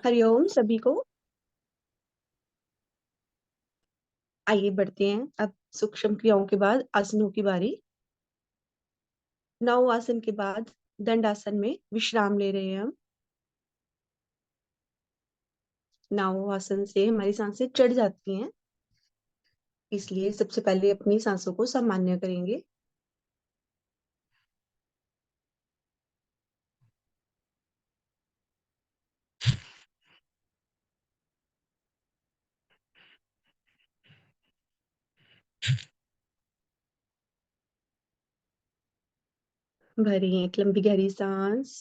हरिओम सभी को। आइए बढ़ते हैं अब सूक्ष्म क्रियाओं के बाद आसनों की बारी। नौ आसन के बाद दंड आसन में विश्राम ले रहे हैं हम। नौ आसन से हमारी सांसें चढ़ जाती हैं, इसलिए सबसे पहले अपनी सांसों को सामान्य करेंगे। भरें एक लंबी गहरी सांस,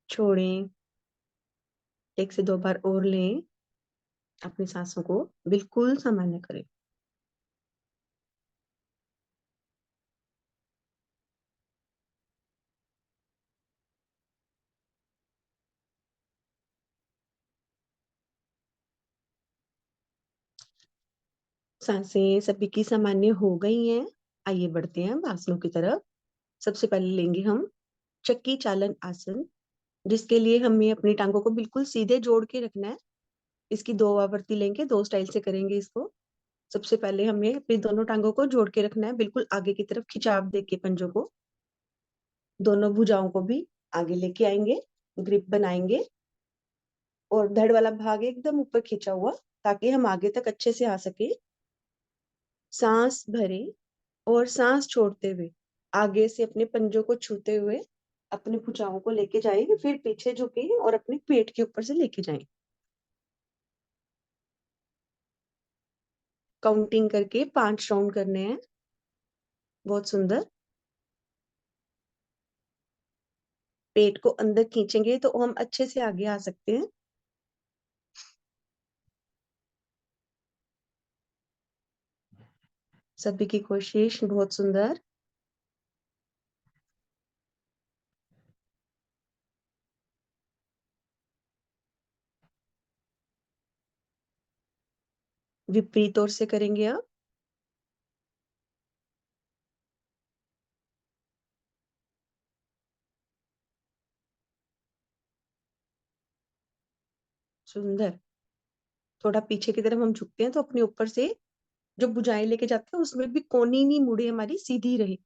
छोड़ें, एक से दो बार और लें। अपनी सांसों को बिल्कुल सामान्य करें। सांसें सभी की सामान्य हो गई हैं। आइए बढ़ते हैं अब आसनों की तरफ। सबसे पहले लेंगे हम चक्की चालन आसन, जिसके लिए हमें अपनी टांगों को बिल्कुल सीधे जोड़ के रखना है। इसकी दो आवृत्ति लेंगे, दो स्टाइल से करेंगे इसको। सबसे पहले हमें अपनी दोनों टांगों को जोड़ के रखना है, बिल्कुल आगे की तरफ खिंचाव देके पंजों को। दोनों भुजाओं को भी आगे लेके आएंगे, ग्रिप बनाएंगे और धड़ वाला भाग एकदम ऊपर खींचा हुआ, ताकि हम आगे तक अच्छे से आ सके। सांस भरें और सांस छोड़ते हुए आगे से अपने पंजों को छूते हुए अपने भुजाओं को लेके जाएं, फिर पीछे झुके और अपने पेट के ऊपर से लेके जाएं। काउंटिंग करके 5 राउंड करने हैं। बहुत सुंदर। पेट को अंदर खींचेंगे तो हम अच्छे से आगे आ सकते हैं। सभी की कोशिश बहुत सुंदर। विपरीत ओर से करेंगे अब। सुंदर। थोड़ा पीछे की तरफ हम झुकते हैं तो अपने ऊपर से जो भुजाएं लेके जाते हैं उसमें भी कोनी नहीं मुड़े, हमारी सीधी रहे।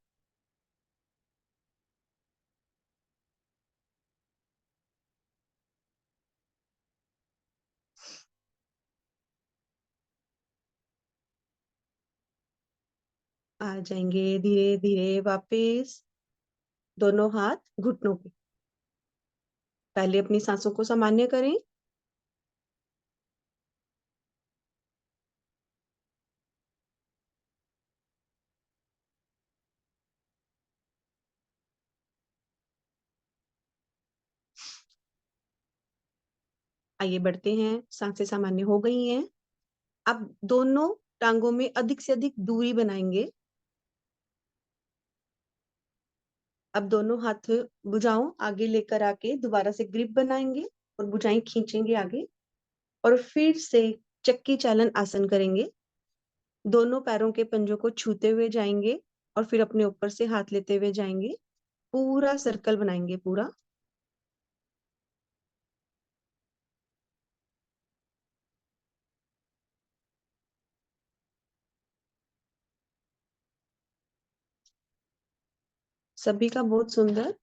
आ जाएंगे धीरे धीरे वापस। दोनों हाथ घुटनों पे। पहले अपनी सांसों को सामान्य करें। आइए बढ़ते हैं। सांसें सामान्य हो गई हैं। अब दोनों टांगों में अधिक से अधिक दूरी बनाएंगे। अब दोनों हाथ भुजाओं आगे लेकर आके दोबारा से ग्रिप बनाएंगे और भुजाएं खींचेंगे आगे, और फिर से चक्की चालन आसन करेंगे। दोनों पैरों के पंजों को छूते हुए जाएंगे और फिर अपने ऊपर से हाथ लेते हुए जाएंगे। पूरा सर्कल बनाएंगे पूरा। सभी का बहुत सुंदर।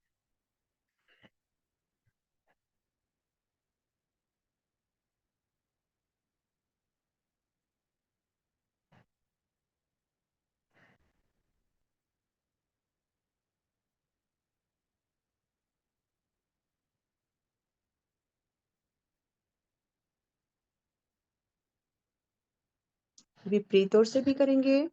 विपरीत ओर से भी करेंगे।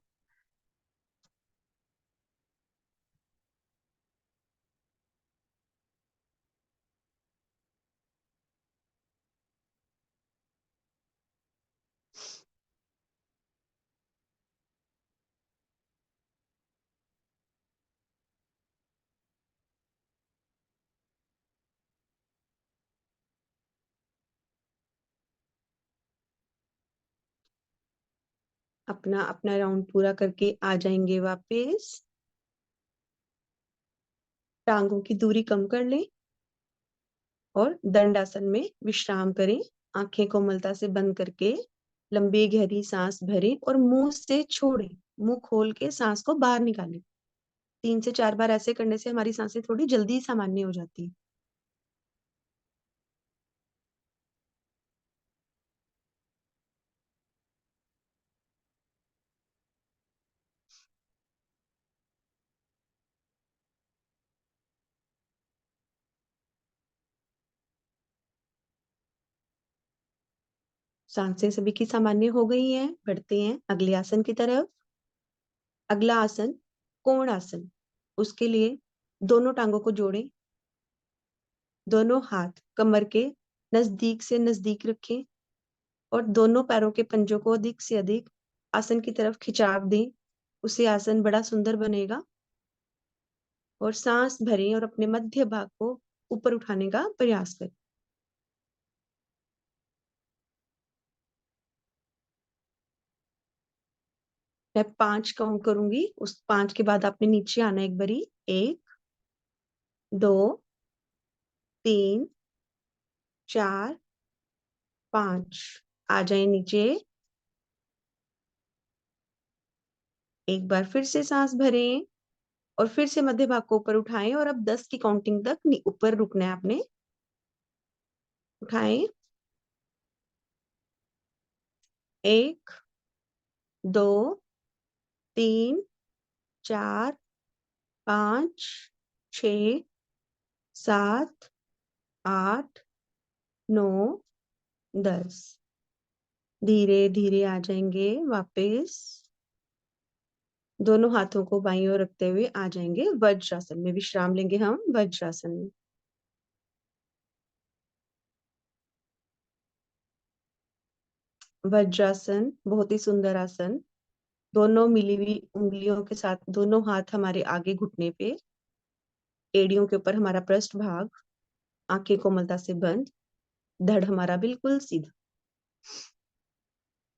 अपना अपना राउंड पूरा करके आ जाएंगे वापस। टांगों की दूरी कम कर लें। और दंडासन में विश्राम करें। आंखें कोमलता से बंद करके लंबी गहरी सांस भरें और मुंह से छोड़ें। मुंह खोल के सांस को बाहर निकालें। 3 से 4 बार ऐसे करने से हमारी सांसें थोड़ी जल्दी सामान्य हो जाती है। सांसें सभी की सामान्य हो गई हैं। बढ़ते हैं अगले आसन की तरफ। अगला आसन कोण आसन। उसके लिए दोनों टांगों को जोड़ें। दोनों हाथ कमर के नजदीक से नजदीक रखें और दोनों पैरों के पंजों को अधिक से अधिक आसन की तरफ खिंचाव दें। उससे आसन बड़ा सुंदर बनेगा। और सांस भरें और अपने मध्य भाग को ऊपर उठाने का प्रयास करें। मैं 5 काउंट करूंगी, उस 5 के बाद आपने नीचे आना एक बारी। 1, 2, 3, 4, 5। आ जाए नीचे। एक बार फिर से सांस भरें और फिर से मध्य भाग को ऊपर उठाएं और अब 10 की काउंटिंग तक ऊपर रुकना है आपने। उठाएं। 1, 2, 3, 4, 5, 6, 7, 8, 9, 10। धीरे धीरे आ जाएंगे वापस। दोनों हाथों को बाईं ओर रखते हुए आ जाएंगे वज्रासन में। विश्राम लेंगे हम वज्रासन में। वज्रासन बहुत ही सुंदर आसन। दोनों मिली हुई उंगलियों के साथ दोनों हाथ हमारे आगे घुटने पे, एड़ियों के ऊपर हमारा पृष्ठ भाग, आंखें कोमलता से बंद, धड़ हमारा बिल्कुल सीधा।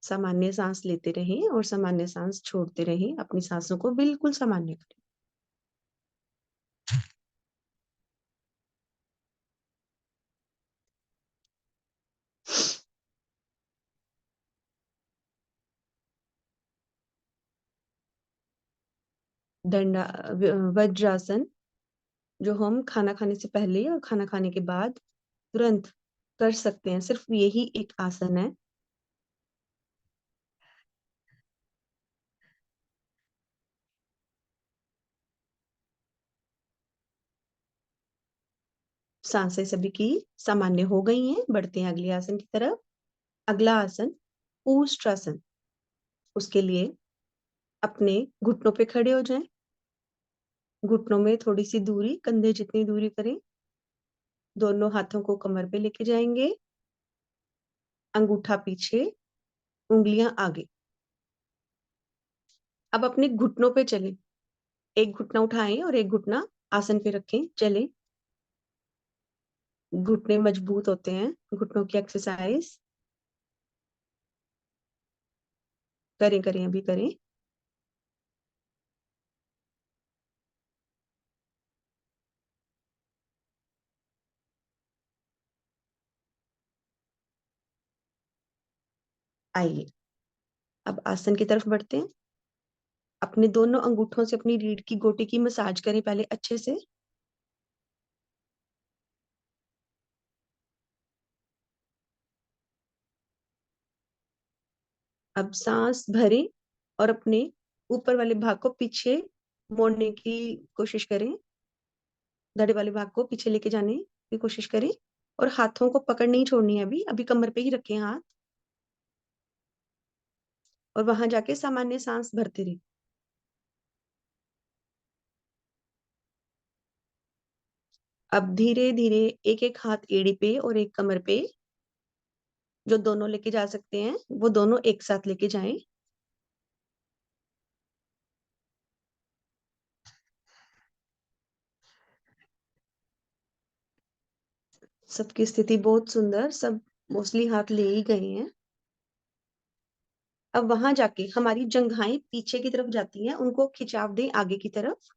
सामान्य सांस लेते रहें और सामान्य सांस छोड़ते रहें। अपनी सांसों को बिल्कुल सामान्य करें। दंडा वज्रासन जो हम खाना खाने से पहले और खाना खाने के बाद तुरंत कर सकते हैं। सिर्फ यही एक आसन है। सांसें सभी की सामान्य हो गई हैं। बढ़ते हैं अगले आसन की तरफ। अगला आसन ऊष्ट्रासन। उसके लिए अपने घुटनों पे खड़े हो जाएं। घुटनों में थोड़ी सी दूरी, कंधे जितनी दूरी करें। दोनों हाथों को कमर पे लेके जाएंगे। अंगूठा पीछे, उंगलियां आगे। अब अपने घुटनों पे चलें। एक घुटना उठाएं और एक घुटना आसन पे रखें। चलें। घुटने मजबूत होते हैं। घुटनों की एक्सरसाइज करें करें, अभी करें। आइए अब आसन की तरफ बढ़ते हैं। अपने दोनों अंगूठों से अपनी रीढ़ की गोटी की मसाज करें पहले अच्छे से। अब सांस भरें और अपने ऊपर वाले भाग को पीछे मोड़ने की कोशिश करें। दाढ़ी वाले भाग को पीछे लेके जाने की कोशिश करें और हाथों को पकड़ नहीं छोड़नी है। अभी अभी कमर पे ही रखें हाथ और वहां जाके सामान्य सांस भरते रहे। अब धीरे धीरे एक एक हाथ एड़ी पे और एक कमर पे, जो दोनों लेके जा सकते हैं वो दोनों एक साथ लेके जाएं। सबकी स्थिति बहुत सुंदर, सब मोस्टली हाथ ले ही गए हैं। अब वहां जाके हमारी जंघाएं पीछे की तरफ जाती हैं, उनको खिंचाव दें आगे की तरफ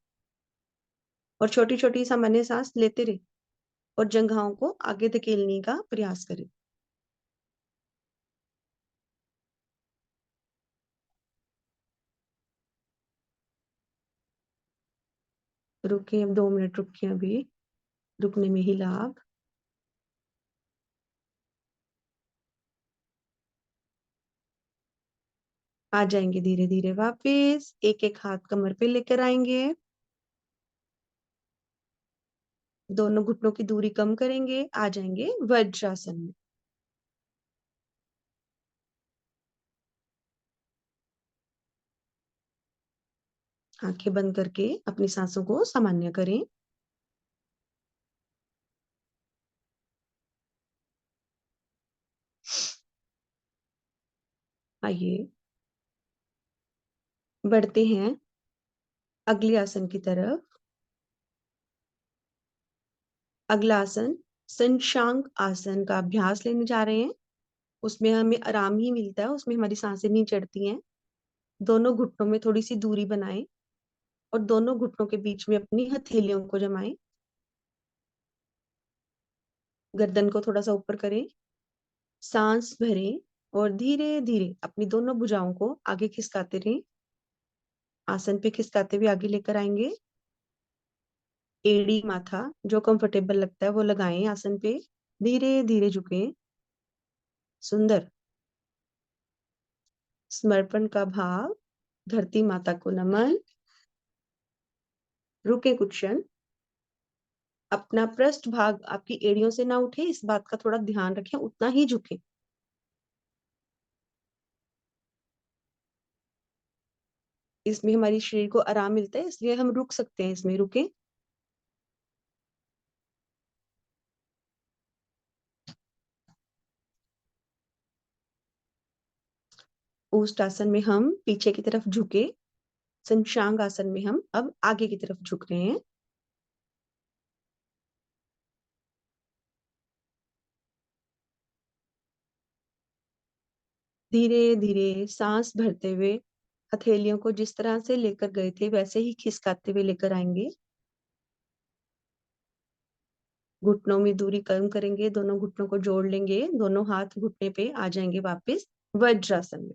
और छोटी छोटी सामान्य सांस लेते रहे। और जंघाओं को आगे धकेलने का प्रयास करें। रुकिए, अब 2 मिनट रुकिए, अभी रुकने में ही लाभ। आ जाएंगे धीरे धीरे वापस, एक एक हाथ कमर पे लेकर आएंगे। दोनों घुटनों की दूरी कम करेंगे, आ जाएंगे वज्रासन में। आंखें बंद करके अपनी सांसों को सामान्य करें। आइए बढ़ते हैं अगले आसन की तरफ। अगला आसन शशांक आसन का अभ्यास लेने जा रहे हैं। उसमें हमें आराम ही मिलता है, उसमें हमारी सांसें नहीं चढ़ती हैं। दोनों घुटनों में थोड़ी सी दूरी बनाएं और दोनों घुटनों के बीच में अपनी हथेलियों को जमाएं। गर्दन को थोड़ा सा ऊपर करें, सांस भरें और धीरे धीरे अपनी दोनों भुजाओं को आगे खिसकाते रहें। आसन पे खिसकाते हुए आगे लेकर आएंगे। एड़ी माथा जो कंफर्टेबल लगता है वो लगाएं आसन पे। धीरे धीरे झुकें। सुंदर। समर्पण का भाव, धरती माता को नमन। रुके कुछ क्षण। अपना पृष्ठ भाग आपकी एड़ियों से ना उठे, इस बात का थोड़ा ध्यान रखें, उतना ही झुके। इसमें हमारी शरीर को आराम मिलता है, इसलिए हम रुक सकते हैं, इसमें रुके। ऊष्ट आसन में हम पीछे की तरफ झुके। शशांक आसन में हम अब आगे की तरफ झुक रहे हैं। धीरे धीरे सांस भरते हुए हथेलियों को जिस तरह से लेकर गए थे वैसे ही खिसकाते हुए लेकर आएंगे। घुटनों में दूरी कम करेंगे, दोनों घुटनों को जोड़ लेंगे, दोनों हाथ घुटने पे आ जाएंगे वापस वज्रासन में।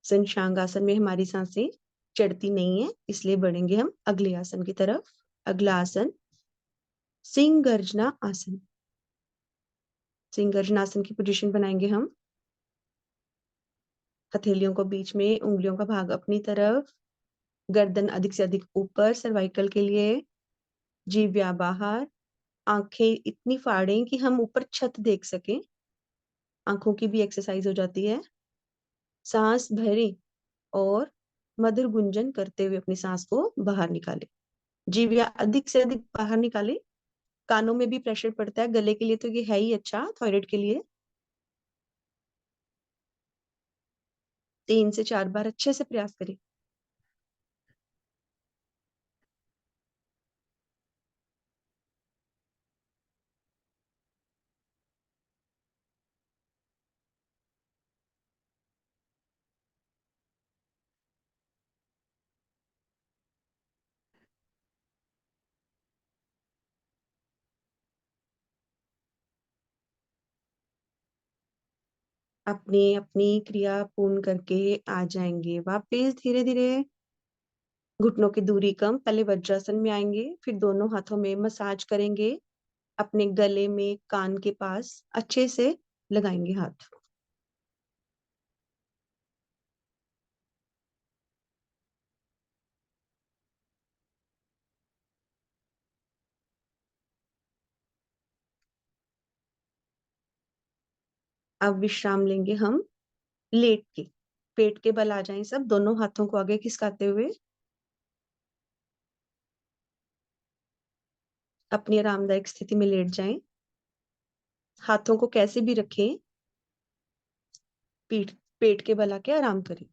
शशांक आसन में हमारी सांसें चढ़ती नहीं है, इसलिए बढ़ेंगे हम अगले आसन की तरफ। अगला आसन सिंह गर्जना आसन। सिंह गर्जना आसन की पोजीशन बनाएंगे हम। हथेलियों को बीच में, उंगलियों का भाग अपनी तरफ, गर्दन अधिक से अधिक ऊपर सर्वाइकल के लिए, जीभ बाहर। आंखें इतनी फाड़ें कि हम ऊपर छत देख सकें। आंखों की भी एक्सरसाइज हो जाती है। सांस भरें और मधुर गुंजन करते हुए अपनी सांस को बाहर निकालें। जीभ अधिक से अधिक बाहर निकालें। कानों में भी प्रेशर पड़ता है, गले के लिए तो ये है ही अच्छा, थायराइड के लिए। 3 से 4 बार अच्छे से प्रयास करें। अपनी अपनी क्रिया पूर्ण करके आ जाएंगे वापस धीरे धीरे। घुटनों की दूरी कम, पहले वज्रासन में आएंगे, फिर दोनों हाथों में मसाज करेंगे। अपने गले में, कान के पास अच्छे से लगाएंगे हाथ। अब विश्राम लेंगे हम लेट के। पेट के बल आ जाएं सब, दोनों हाथों को आगे खिसकाते हुए अपनी आरामदायक स्थिति में लेट जाएं। हाथों को कैसे भी रखें, पीठ पेट के बल आके आराम करें।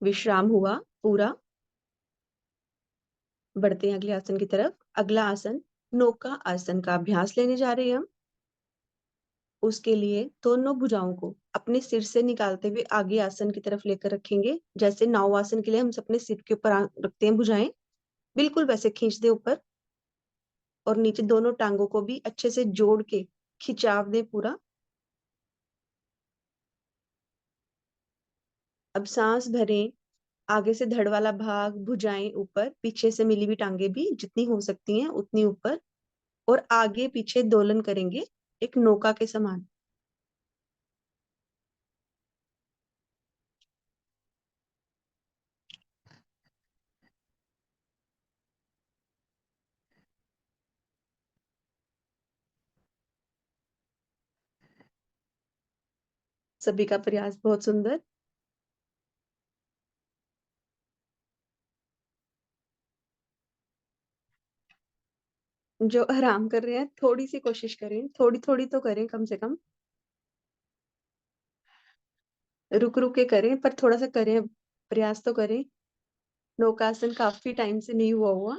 विश्राम हुआ पूरा। बढ़ते हैं अगले आसन की तरफ। अगला आसन नौका आसन का अभ्यास लेने जा रहे हैं हम। उसके लिए दोनों भुजाओं को अपने सिर से निकालते हुए आगे आसन की तरफ लेकर रखेंगे। जैसे नाव आसन के लिए हम अपने सिर के ऊपर रखते हैं भुजाएं, बिल्कुल वैसे खींच दे ऊपर। और नीचे दोनों टांगों को भी अच्छे से जोड़ के खिंचाव दे पूरा। अब सांस भरें। आगे से धड़ वाला भाग, भुजाएं ऊपर, पीछे से मिली हुई टांगे भी जितनी हो सकती हैं उतनी ऊपर, और आगे पीछे दोलन करेंगे एक नौका के समान। सभी का प्रयास बहुत सुंदर। जो आराम कर रहे हैं थोड़ी सी कोशिश करें, थोड़ी थोड़ी तो करें कम से कम। रुक रुक के करें पर थोड़ा सा करें, प्रयास तो करें। नौकासन काफी टाइम से नहीं हुआ हुआ।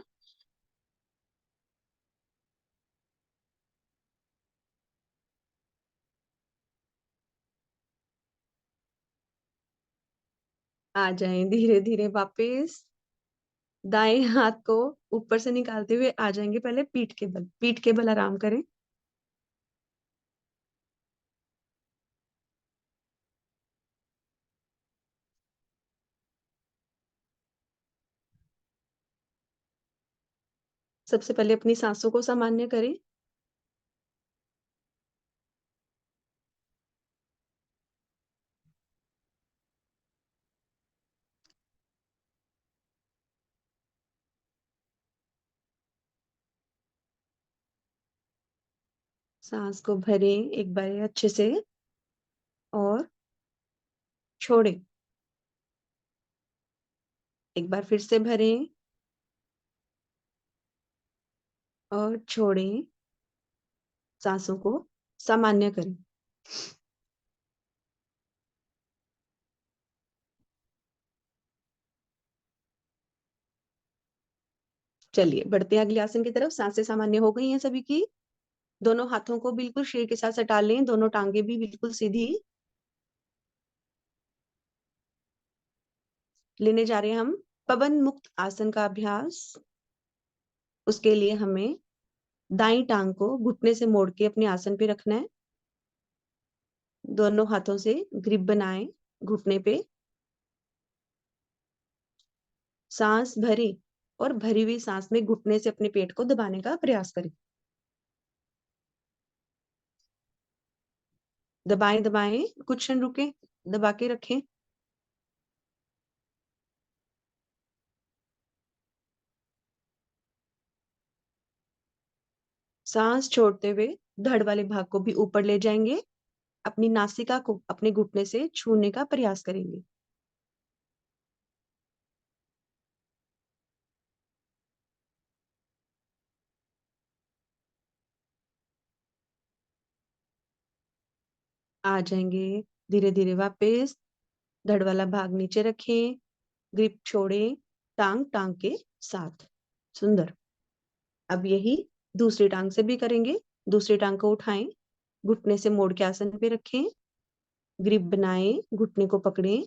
आ जाएं धीरे धीरे वापस। दाएं हाथ को ऊपर से निकालते हुए आ जाएंगे पहले पीठ के बल, पीठ के बल आराम करें। सबसे पहले अपनी सांसों को सामान्य करें। सांस को भरें एक बार अच्छे से, और छोड़ें। एक बार फिर से भरें और छोड़ें। सांसों को सामान्य करें। चलिए बढ़ते हैं अगले आसन की तरफ। सांसें सामान्य हो गई हैं सभी की। दोनों हाथों को बिल्कुल शरीर के साथ सटा लें, दोनों टांगे भी बिल्कुल सीधी। लेने जा रहे हैं हम पवन मुक्त आसन का अभ्यास। उसके लिए हमें दाई टांग को घुटने से मोड़ के अपने आसन पे रखना है। दोनों हाथों से ग्रिप बनाएं घुटने पे। सांस भरी, और भरी हुई सांस में घुटने से अपने पेट को दबाने का प्रयास करें। दबाएं दबाएं, कुछ क्षण रुके, दबा के रखें। सांस छोड़ते हुए धड़ वाले भाग को भी ऊपर ले जाएंगे। अपनी नासिका को अपने घुटने से छूने का प्रयास करेंगे। आ जाएंगे धीरे धीरे वापस। धड़ वाला भाग नीचे रखें, ग्रिप छोड़ें टांग टांग के साथ। सुंदर। अब यही दूसरी टांग से भी करेंगे। दूसरी टांग को उठाएं, घुटने से मोड़ के आसन पे रखें, ग्रिप बनाएं, घुटने को पकड़ें,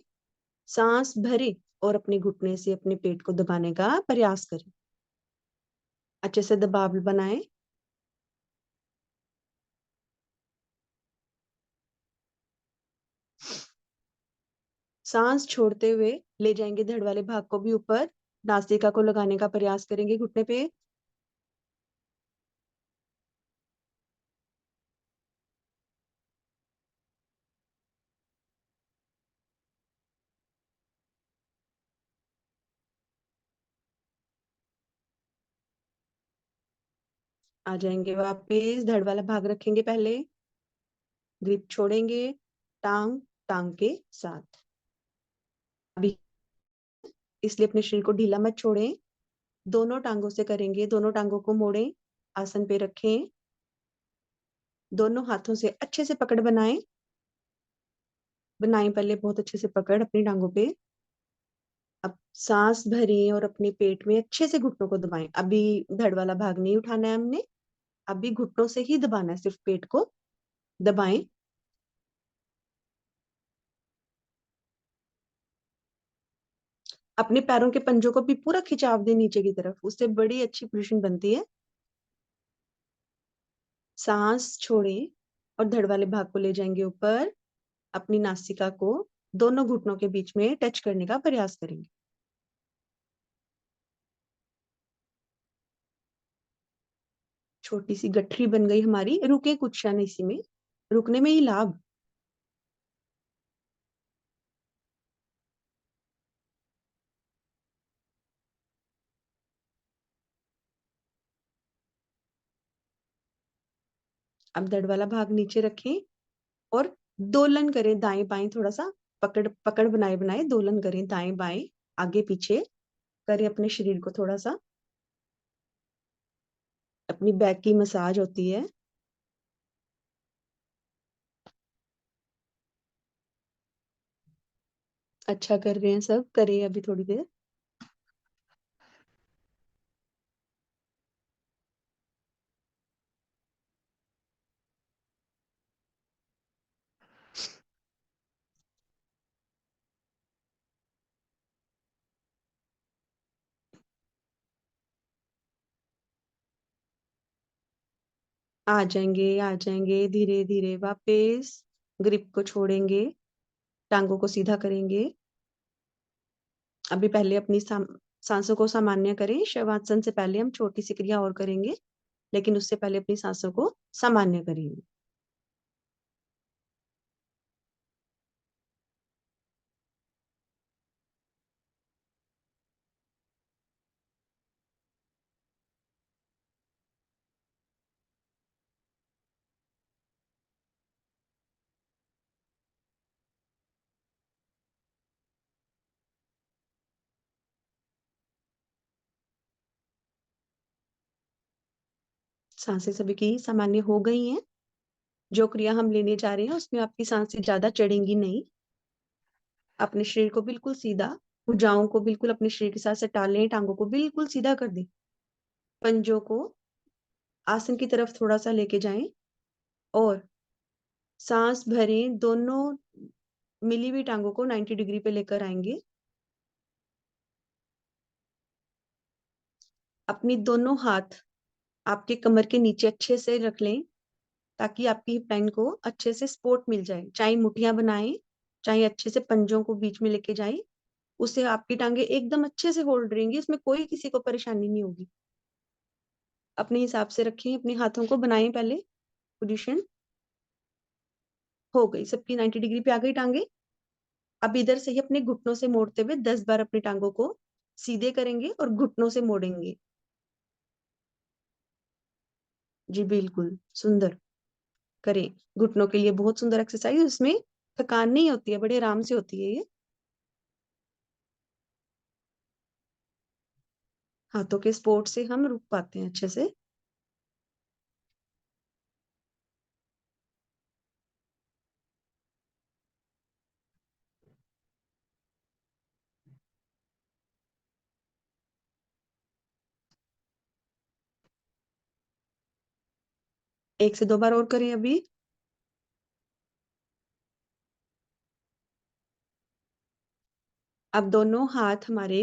सांस भरें और अपने घुटने से अपने पेट को दबाने का प्रयास करें। अच्छे से दबाव बनाएं। सांस छोड़ते हुए ले जाएंगे धड़ वाले भाग को भी ऊपर। नासिका को लगाने का प्रयास करेंगे घुटने पे। आ जाएंगे वापस, धड़ वाला भाग रखेंगे पहले, ग्रिप छोड़ेंगे टांग टांग के साथ। अभी इसलिए अपने शरीर को ढीला मत छोड़ें। दोनों टांगों से करेंगे, दोनों टांगों को मोड़ें, आसन पे रखें, दोनों हाथों से अच्छे से पकड़ बनाएं। बनाएं पहले बहुत अच्छे से पकड़ अपनी टांगों पे। सांस भरें और अपने पेट में अच्छे से घुटनों को दबाएं। अभी धड़ वाला भाग नहीं उठाना है हमने, अभी घुटनों से ही दबाना है, सिर्फ पेट को दबाएं। अपने पैरों के पंजों को भी पूरा खिंचाव दें नीचे की तरफ, उससे बड़ी अच्छी पोजीशन बनती है। सांस छोड़ें और धड़ वाले भाग को ले जाएंगे ऊपर। अपनी नासिका को दोनों घुटनों के बीच में टच करने का प्रयास करेंगे। छोटी सी गठरी बन गई हमारी, रुके कुछ क्षण इसी में, रुकने में ही लाभ। अब धड़ वाला भाग नीचे रखें और दोलन करें दाएं बाएं, थोड़ा सा पकड़ पकड़ बनाए बनाए दोलन करें, दाएं बाएं आगे पीछे करें अपने शरीर को थोड़ा सा। अपनी बैक की मसाज होती है। अच्छा कर रहे हैं सब, करें अभी थोड़ी देर। आ जाएंगे धीरे धीरे वापस। ग्रिप को छोड़ेंगे, टांगों को सीधा करेंगे। अभी पहले अपनी सांसों को सामान्य करें। शवासन से पहले हम छोटी सी क्रिया और करेंगे, लेकिन उससे पहले अपनी सांसों को सामान्य करेंगे। सांसें सभी की सामान्य हो गई हैं। जो क्रिया हम लेने जा रहे हैं उसमें आपकी सांसें ज्यादा चढ़ेंगी नहीं। अपने शरीर को बिल्कुल सीधा, भुजाओं को बिल्कुल अपने शरीर के साथ सटा लें, टांगों को बिल्कुल सीधा कर दें। पंजों को आसन की तरफ थोड़ा सा लेके जाएं और सांस भरें। दोनों मिली हुई टांगों को 90 डिग्री पे लेकर आएंगे। अपनी दोनों हाथ आपके कमर के नीचे अच्छे से रख लें, ताकि आपकी हिप लाइन को अच्छे से सपोर्ट मिल जाए। चाहे मुठियां बनाएं, चाहे अच्छे से पंजों को बीच में लेके जाएं, उससे आपकी टांगे एकदम अच्छे से होल्ड रहेंगी, इसमें कोई किसी को परेशानी नहीं होगी। अपने हिसाब से रखें, अपने हाथों को बनाएं पहले पोजीशन। हो गई सबकी 90 डिग्री पे आ गई टांगे। अब इधर से ही अपने घुटनों से मोड़ते हुए 10 बार अपनी टांगों को सीधे करेंगे और घुटनों से मोड़ेंगे। जी बिल्कुल सुंदर। करें, घुटनों के लिए बहुत सुंदर एक्सरसाइज, इसमें थकान नहीं होती है, बड़े आराम से होती है ये। हाथों के सपोर्ट से हम रुक पाते हैं अच्छे से। एक से दो बार और करें अभी। अब दोनों हाथ हमारे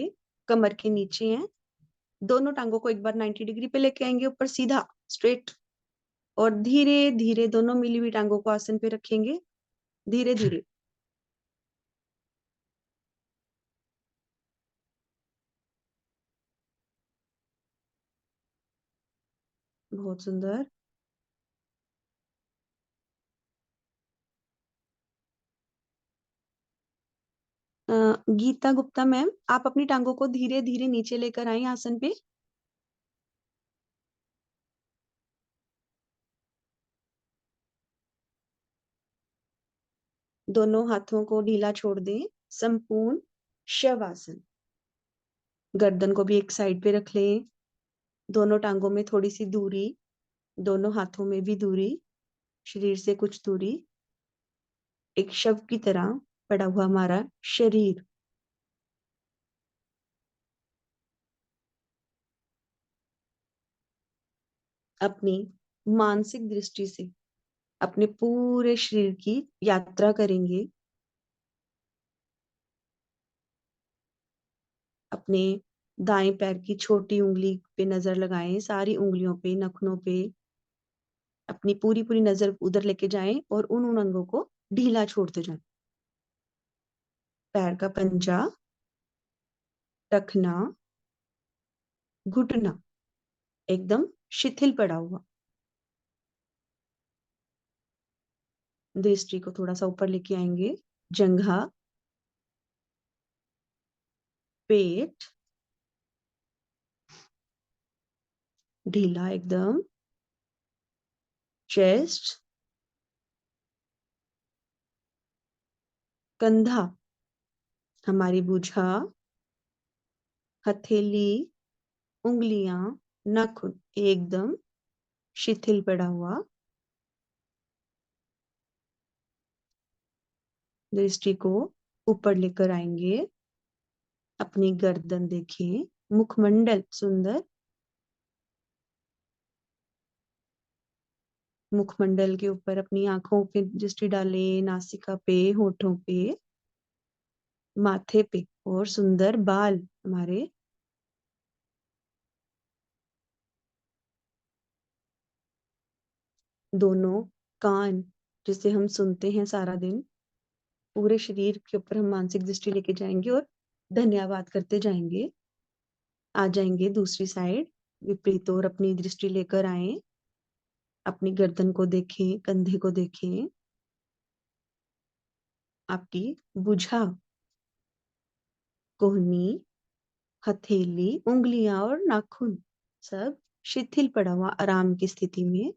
कमर के नीचे हैं। दोनों टांगों को एक बार 90 डिग्री पे लेके आएंगे ऊपर सीधा स्ट्रेट, और धीरे धीरे दोनों मिली हुई टांगों को आसन पे रखेंगे, धीरे धीरे। बहुत सुंदर। गीता गुप्ता मैम, आप अपनी टांगों को धीरे धीरे नीचे लेकर आए आसन पे। दोनों हाथों को ढीला छोड़ दें। संपूर्ण शवासन। गर्दन को भी एक साइड पे रख लें। दोनों टांगों में थोड़ी सी दूरी, दोनों हाथों में भी दूरी, शरीर से कुछ दूरी। एक शव की तरह पड़ा हुआ हमारा शरीर। अपनी मानसिक दृष्टि से अपने पूरे शरीर की यात्रा करेंगे। अपने दाएं पैर की छोटी उंगली पे नजर लगाएं, सारी उंगलियों पे, नखनों पे अपनी पूरी पूरी नजर उधर लेके जाएं और उन अंगों को ढीला छोड़ते जाएं। पैर का पंजा, टखना, घुटना एकदम शिथिल पड़ा हुआ। दृष्टि को थोड़ा सा ऊपर लेके आएंगे। जंघा, पेट ढीला एकदम। चेस्ट, कंधा, हमारी भुजा, हथेली, उंगलियां, नाखून एकदम शिथिल पड़ा हुआ। दृष्टि को ऊपर लेकर आएंगे। अपनी गर्दन देखें, मुखमंडल सुंदर। मुखमंडल के ऊपर अपनी आंखों पे दृष्टि डालें, नासिका पे, होठों पे, माथे पे और सुंदर बाल हमारे। दोनों कान जिसे हम सुनते हैं सारा दिन, पूरे शरीर के ऊपर हम मानसिक दृष्टि लेके जाएंगे और धन्यवाद करते जाएंगे। आ जाएंगे दूसरी साइड, विपरीत और अपनी दृष्टि लेकर आए। अपनी गर्दन को देखें, कंधे को देखें, आपकी भुजा, कोहनी, हथेली, उंगलियां और नाखून सब शिथिल पड़ा हुआ आराम की स्थिति में।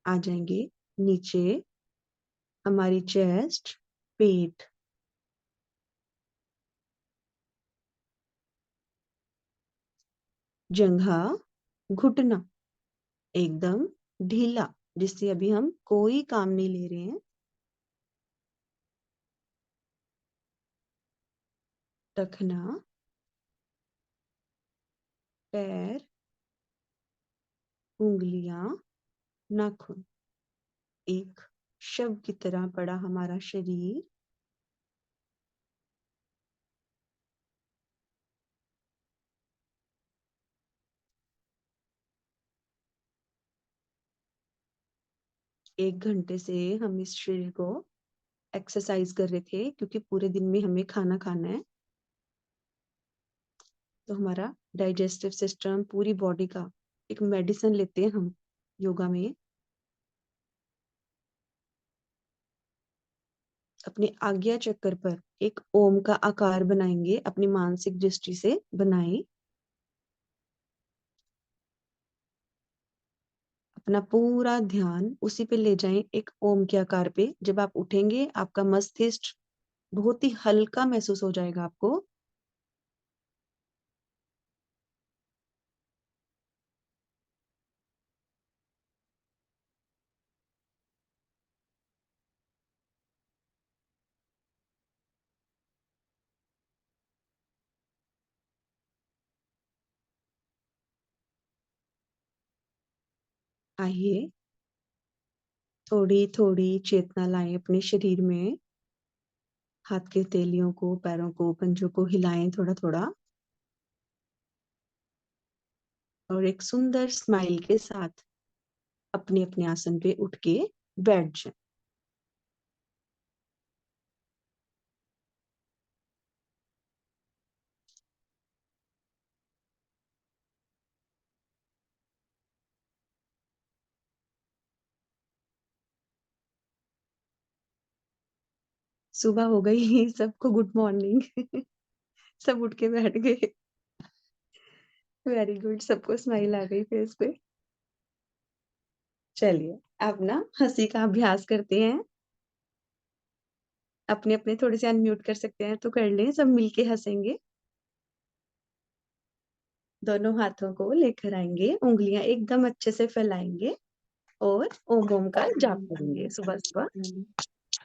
आ जाएंगे नीचे, हमारी चेस्ट, पेट, जंघा, घुटना एकदम ढीला, जिससे अभी हम कोई काम नहीं ले रहे हैं। टखना, पैर, उंगलियां, नाखून एक शव की तरह पड़ा हमारा शरीर। एक घंटे से हम इस शरीर को एक्सरसाइज कर रहे थे, क्योंकि पूरे दिन में हमें खाना खाना है। तो हमारा डाइजेस्टिव सिस्टम, पूरी बॉडी का एक मेडिसिन लेते हैं हम योगा में। अपने आज्ञा चक्र पर एक ओम का आकार बनाएंगे, अपनी मानसिक दृष्टि से बनाएं। अपना पूरा ध्यान उसी पे ले जाएं, एक ओम के आकार पे। जब आप उठेंगे, आपका मस्तिष्क बहुत ही हल्का महसूस हो जाएगा आपको। आइए, थोड़ी थोड़ी चेतना लाएं अपने शरीर में। हाथ के तेलियों को, पैरों को, पंजों को हिलाएं थोड़ा थोड़ा, और एक सुंदर स्माइल के साथ अपने अपने आसन पे उठ के बैठ जाएं। सुबह हो गई, सबको गुड मॉर्निंग। सब उठ के बैठ गए। वेरी गुड, सबको स्माइल आ गई फेस पे। चलिए, अब ना हंसी का अभ्यास करते हैं। अपने अपने थोड़े से अनम्यूट कर सकते हैं तो कर लें, सब मिलके हंसेंगे। दोनों हाथों को लेकर आएंगे, उंगलियां एकदम अच्छे से फैलाएंगे और ओम ओम का जाप करेंगे सुबह सुबह।